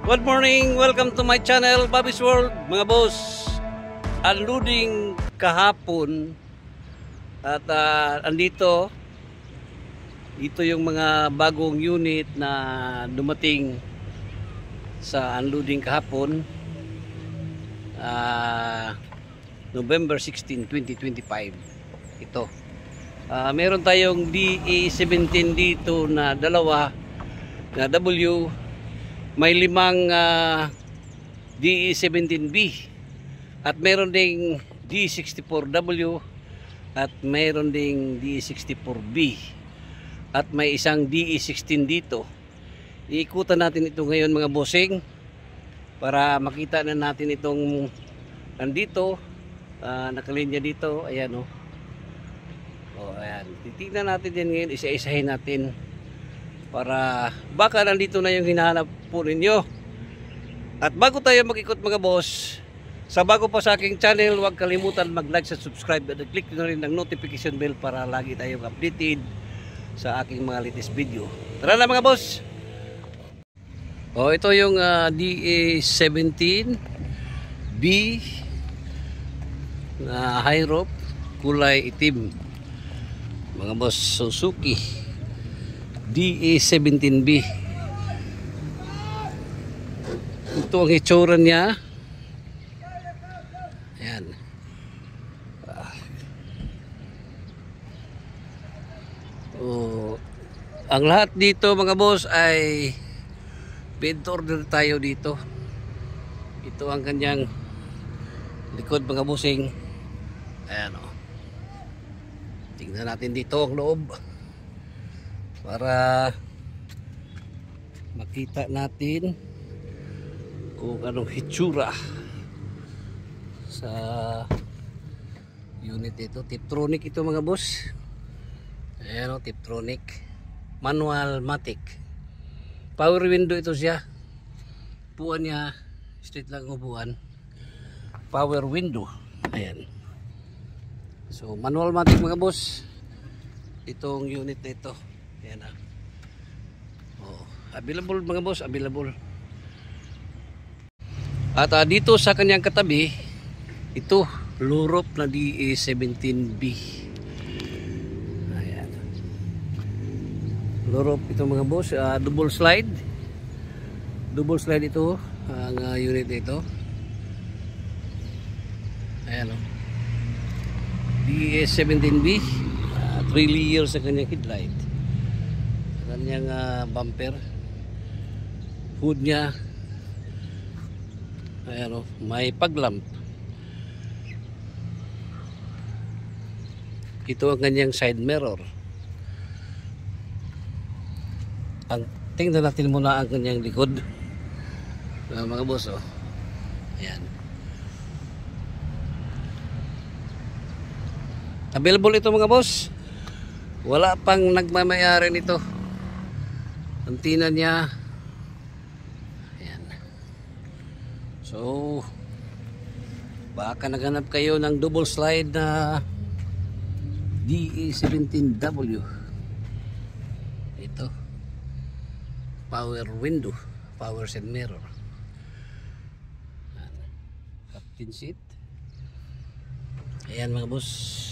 Good morning, welcome to my channel, Bobby's World. Mga boss, unloading kahapon at andito, ito yung mga bagong unit na dumating sa unloading kahapon, November 16, 2025. Ito. Meron tayong DE17 dito na dalawa na W. May limang DE17B at meron ding D64W at meron ding DE64B at may isang DE16 dito. Iikutan natin ito ngayon mga bossing para makita na natin itong nandito, nakalinya dito. Ayan o. Ayan. Titignan natin yan ngayon, isa-isahin natin para baka nandito na yung hinahanap po ninyo. At bago tayo mag-ikot mga boss, sa bago pa sa aking channel, huwag kalimutan mag-like at subscribe at click na rin ng notification bell para lagi tayong updated sa aking mga latest video. Tara na mga boss. Ito yung DE17B na high rope, kulay itim mga boss. Suzuki DE17B. Ito ang itsura niya. Ayan. Ang lahat dito mga boss ay bid order tayo dito. Ito ang kanyang likod mga bossing. Ayan o. Tingnan natin dito ang loob para makita natin kung anong hitsura sa unit ito. Tiptronic ito mga boss. Ayan o, Tiptronic manual matic, power window ito siya. Upuan niya straight lang upuan, power window. Ayan, so manual matic mga boss itong unit na ito. Ayan na. Available mga boss, available. At dito sa kanyang katabi, ito lurop na DE17B. Ayan. Lurop ito mga boss, double slide. Double slide ito ang unit ito. Ayan o. DE17B, 3 layers sa kanyang headlight. Kanyang bumper, hood niya. Ayan o, may paglamp. Ito ang kanyang side mirror. Tingnan natin muna ang kanyang likod mga boss o. Ayan. Available ito mga boss. Wala pang nagmamayari nito. Antina niya. Ayan. So baka naghanap kayo ng double slide na DE17W. Ito power window, power side mirror. Captain seat. Ayan mga boss.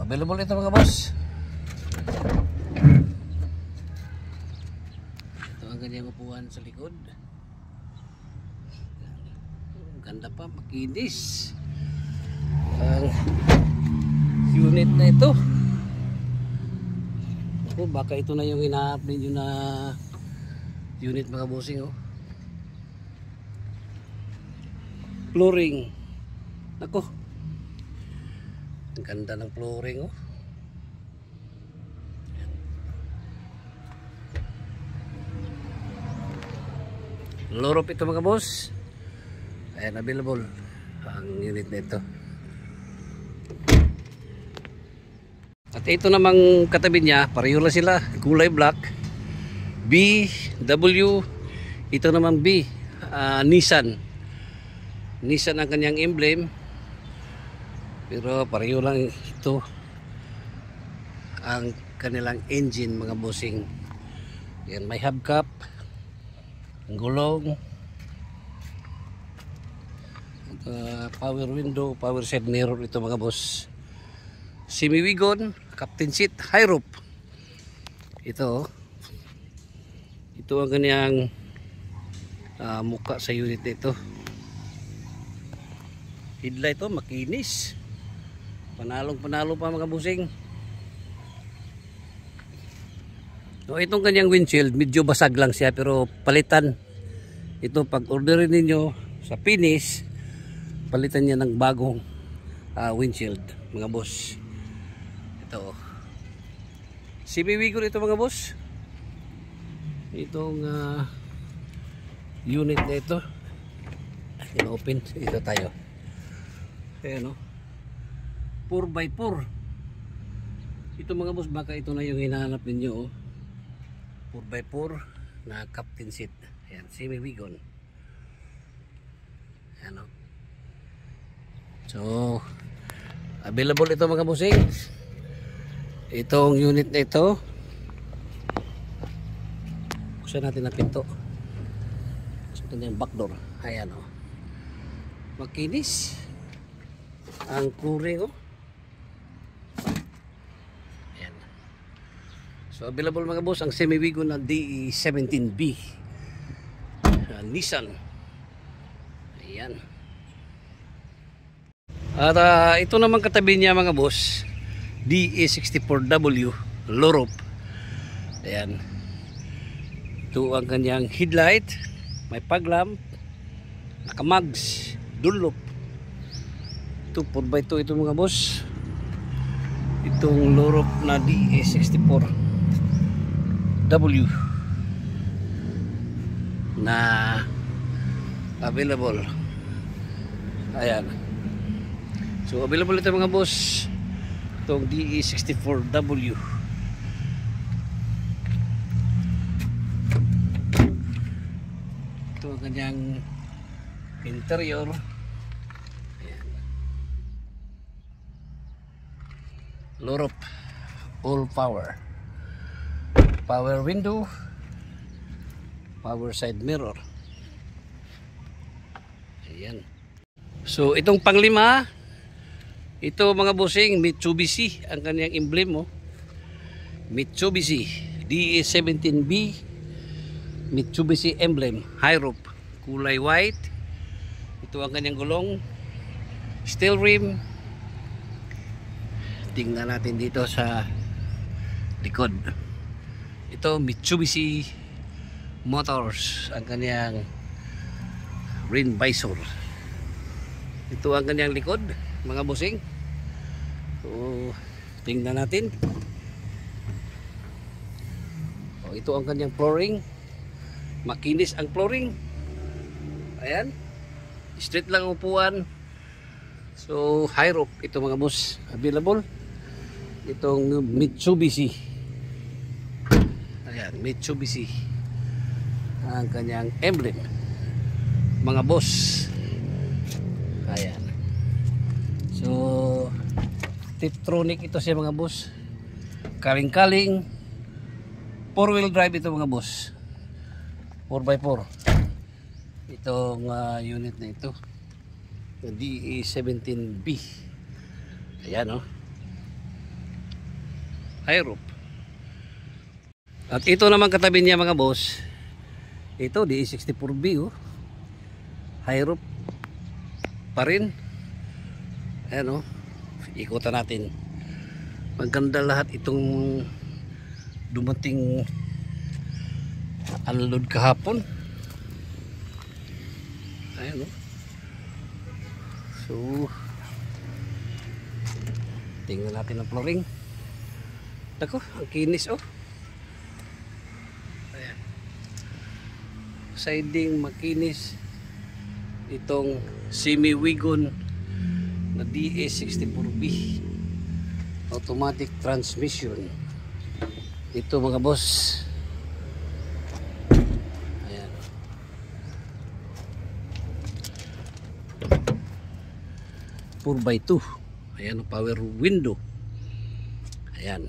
Available ito mga boss. Ito ang kanyang upuan sa likod. Ganda pa, makinis ang unit na ito. Ako, baka ito na yung hinahanap ninyo na unit mga bossing oh. Flooring. Ako, ang ganda ng flooring oh. Lorop ito mga boss. Ayan, available ang unit na ito. At ito namang katabi niya, pareho lang sila, kulay black. B, W, ito naman B, Nissan. Nissan ang kanyang emblem. Pero pareho lang ito ang kanilang engine mga bossing. Yan, may hubcap. gulong, power window, power side mirror ito mga boss. Semi-wagon, captain seat, high roof. Ito ang kanyang muka sa unit nito. Headlight to makinis, panalo pa mga busing. So itong kanyang windshield medyo basag lang siya, pero palitan ito pag orderin ninyo sa finish, palitan niya ng bagong windshield mga boss. Ito CB-Wagon ito mga boss. Itong unit na ito in-open ito tayo. Ayan o, 4x4 ito mga boss. Baka ito na yung hinahanap ninyo, 4x4 na captain seat. Ayan, CB-Wagon. Ayan o. So available ito mga bossing. Itong unit na ito, buksan natin ang pinto. Ito na yung back door. Ayan o, makinis ang flooring o. Ayan. So available mga boss ang CB-Wagon na DE17B Nissan. Ayan. At ito naman katabi niya mga boss, DE64W low roof. Ayan. Ito ang kanyang headlight, may fog lamp, nakamags, dunlop. Ito 4x2 ito mga boss. Itong low roof na DE64W na available. Ayan. So available ito mga boss, itong DE64W. Ito ang kanyang interior. Ayan. Low roof, all power, power window, power side mirror. Ayan. So itong panglima, ito mga bossing, Mitsubishi ang kanyang emblem mo. Mitsubishi DE17B Mitsubishi emblem, high roof, kulay white. Ito ang kanyang gulong, steel rim. Tingnan natin dito sa likod. Ito Mitsubishi Motors ang kanyang rim visor. Ito ang kanyang likod mga bossing. So tingnan natin. Ito ang kanyang flooring, makinis ang flooring. Ayan, straight lang upuan. So high roof ito mga boss, available itong Mitsubishi. Ayan, Mitsubishi ang kanyang emblem mga boss. Ayan. So Tiptronic ito siya mga boss, kaling-kaling, 4-wheel drive ito mga boss, 4x4 itong unit na ito, DE17B. Ayan o, high roof. At ito naman katabi niya mga boss, ito DE64B o, high roof pa rin. Ayan o, ikutan natin. Maganda lahat itong dumating unload kahapon. Ayan o. So tingnan natin ang flooring. Tako, ang kinis o. Ayan. Siding makinis. Itong CB-Wagon na DE64B automatic transmission. Ito mga boss. Ayan. 4x2. Ayan, power window. Ayan.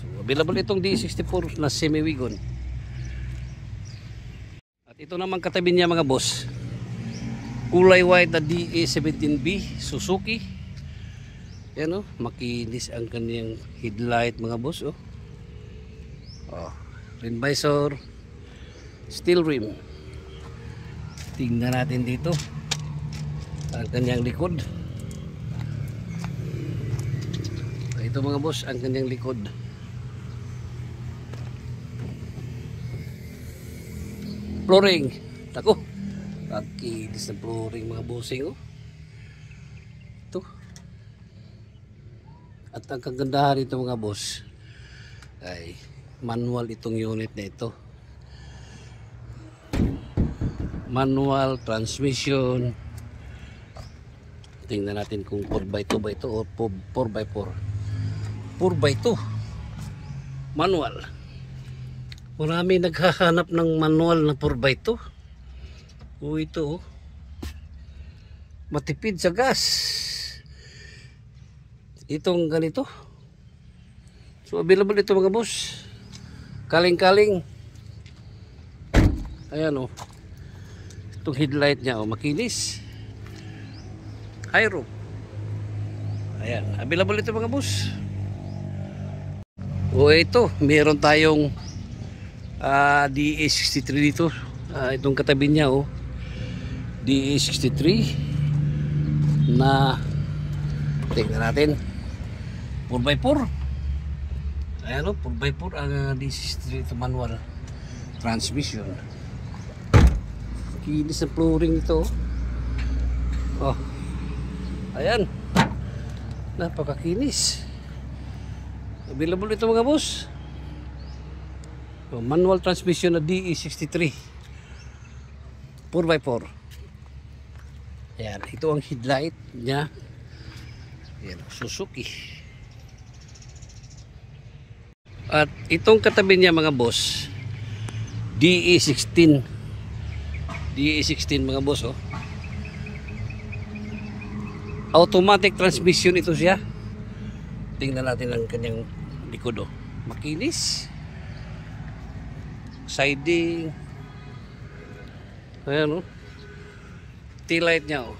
So Available itong D64 na semi-wagon. At ito naman katabi niya mga boss, kulay white na DA17B Suzuki. Yan makinis ang kanyang headlight mga boss rim visor, steel rim. Tingnan natin dito ang kanyang likod. Ito mga boss ang kanyang likod. Flooring, tako, pagkinis ng flooring mga bossing ito. At ang kagandahan nito mga boss ay manual itong unit na ito. Manual transmission. Tingnan natin kung 4x2 ba ito o 4x4. 4x2 manual. Marami naghahanap ng manual na 4x2. Ito matipid sa gas. Itong ganito. So available ito mga boss. Kaling-kaling. Ayan itong headlight niya makinis. High roof. Ayan, available ito mga boss. Ito, meron tayong DA63 dito. Itong katabi niya DA63 na tingnan natin 4x4. Ayan 4x4 ang DA63 ito, manual transmission. Kinis ng flooring ito. Ayan, napakakinis. Available ito mga boss. Manual transmission na DE63 4x4. Ayan, ito ang headlight niya. Ayan, Suzuki. At itong katabi niya mga boss, DE16 mga boss automatic transmission ito siya. Tingnan natin ang kanyang likod makinis. Siding. Ayan tail light niya Ayan.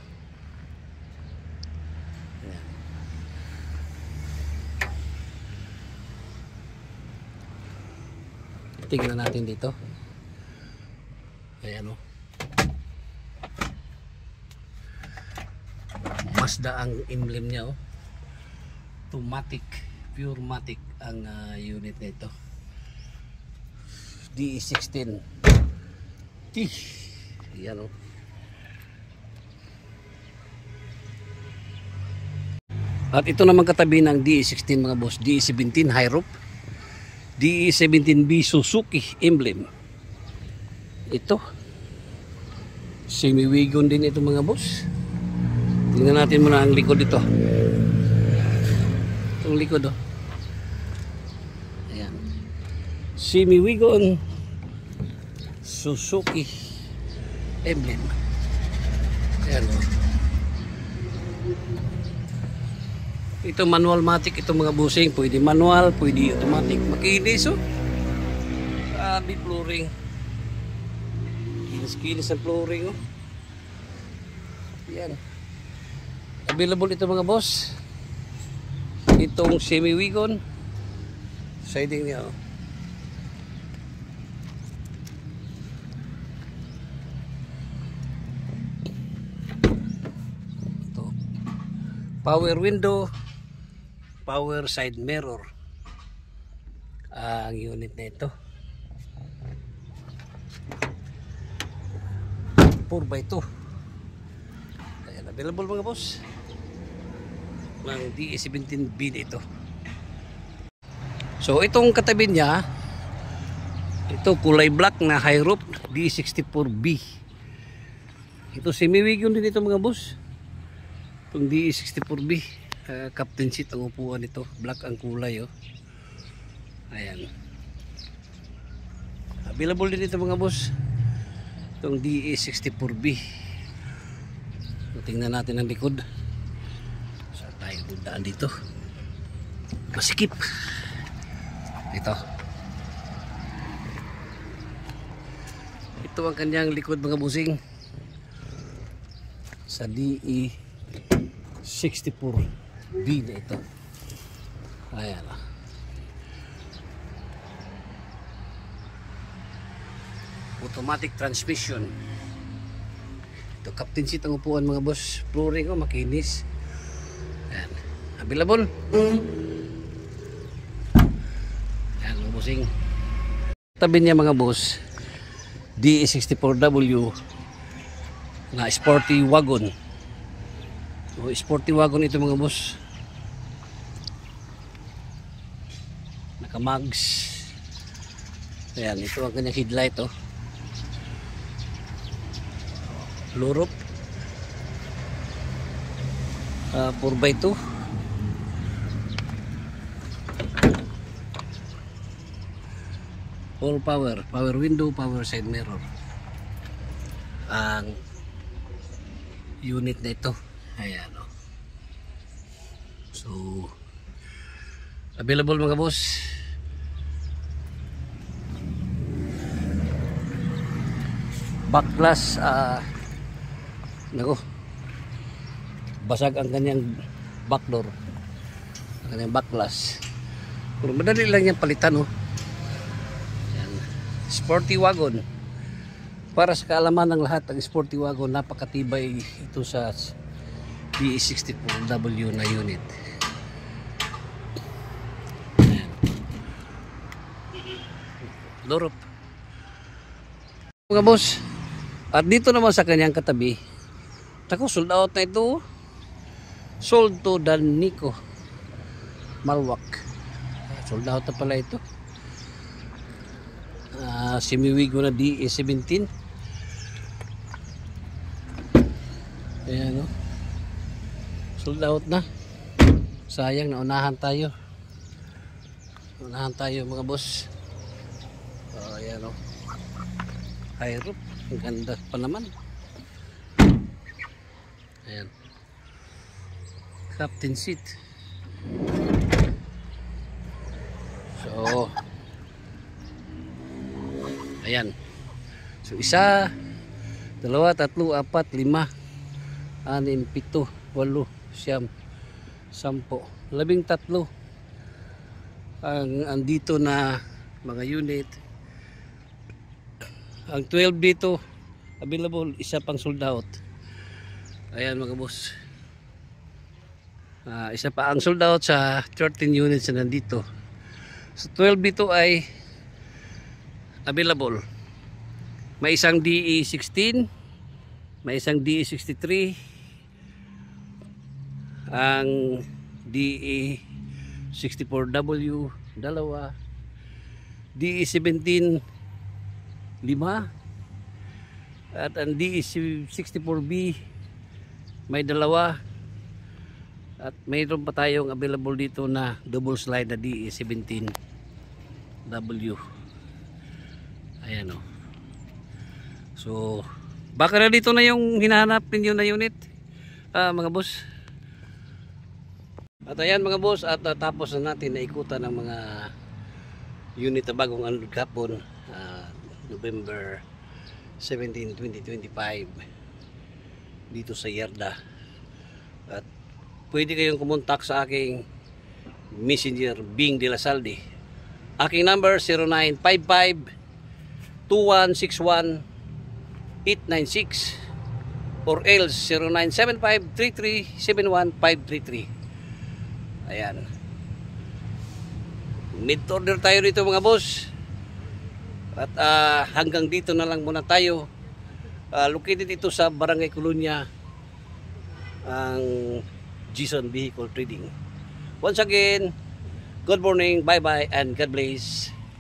Tingnan natin dito. Ayan Mazda ang emblem niya automatic, pure matic ang unit nito. DE16 T. Ayan At ito naman katabi ng DE16 mga boss, DE17 high roof, DE17B Suzuki emblem. Ito semi-wagon din ito mga boss. Tingnan natin muna ang likod dito. Itong likod Ayan, semi-wagon Suzuki emblem. Ayan Ito manual matic ito mga busing. Pwede manual, pwede automatic. Makinis Grabe flooring. Kinis ang flooring Yan. Available ito mga boss. Itong semi-wagon. Siding niya Ito. Power window, power side mirror ang unit na ito. 4x2. Ayan, available mga boss ng DE17B dito. So itong katabi niya, ito kulay black na high roof DE64B. Ito semi-wagon din ito mga boss. Itong DE64B captain seat ang upuan nito. Black ang kulay Ayan. Available din ito mga boss, itong DE64B. So, tingnan natin ang likod. Saan tayo daan dito? Masikip. Ito. Ito ang kanyang likod mga busing. Sa DE64B na ito. Ayan. Automatic transmission. Ito, captain seat ang upuan mga boss. Flooring ko, makinis. Ayan. Available. Ayan mga bossing. Tabi niya mga boss, DE64W na sporty wagon. So, sporty wagon ito mga boss. Naka-mags. Ayan, ito ang kanyang headlight oh. Low roof. 4x2. All power, power window, power side mirror. Ang unit na ito. Ayan o. So, available mga boss. Back glass, nako, basag ang kanyang back door, ang kanyang back glass. Pero madali lang yan palitan oh. Yan. Sporty wagon. Para sa kaalaman ng lahat, ang sporty wagon napakatibay ito sa DE64W na unit. Lorop mga boss. At dito naman sa kanyang katabi, tako, sold out na ito. Sold to Dan Nico Malwak. Sold out na pala ito. Semiwigo na DE17. Ayan o. Sold out na. Sayang, naunahan tayo. Naunahan tayo mga boss. Ayan o. High roof. Ang ganda pa naman. Ayan. Captain seat. So, ayan. So, 1, 2, 3, 4, 5, 6, 7, 8, 9, 10, 13 ang andito na mga unit. Ang 12 dito available, isa pang sold out. Ayan mga boss. Isa pa ang sold out sa 13 units na nandito. So 12 dito ay available. May isang DE16, may isang DE63, ang DE64W dalawa, DE17 5, at ang DE64B may dalawa, at mayroon pa tayong available dito na double slide na DE17W. Ayan o. So baka na dito na yung hinahanap ninyo na unit mga boss. At ayan mga boss, at tapos na natin na ikutan ng mga unit na bagong unload kapon. November 17, 2025 dito sa Yerda. At pwede kayong kumontak sa aking messenger, Bing de la Salde. Aking number 0955-2161-896 or else 0975-33-71533. Ayan, mid order tayo dito mga boss. At hanggang dito na lang muna tayo. Located ito sa Barangay Colonia, ang Jason Vehicle Trading. Once again, good morning, bye bye, and God bless.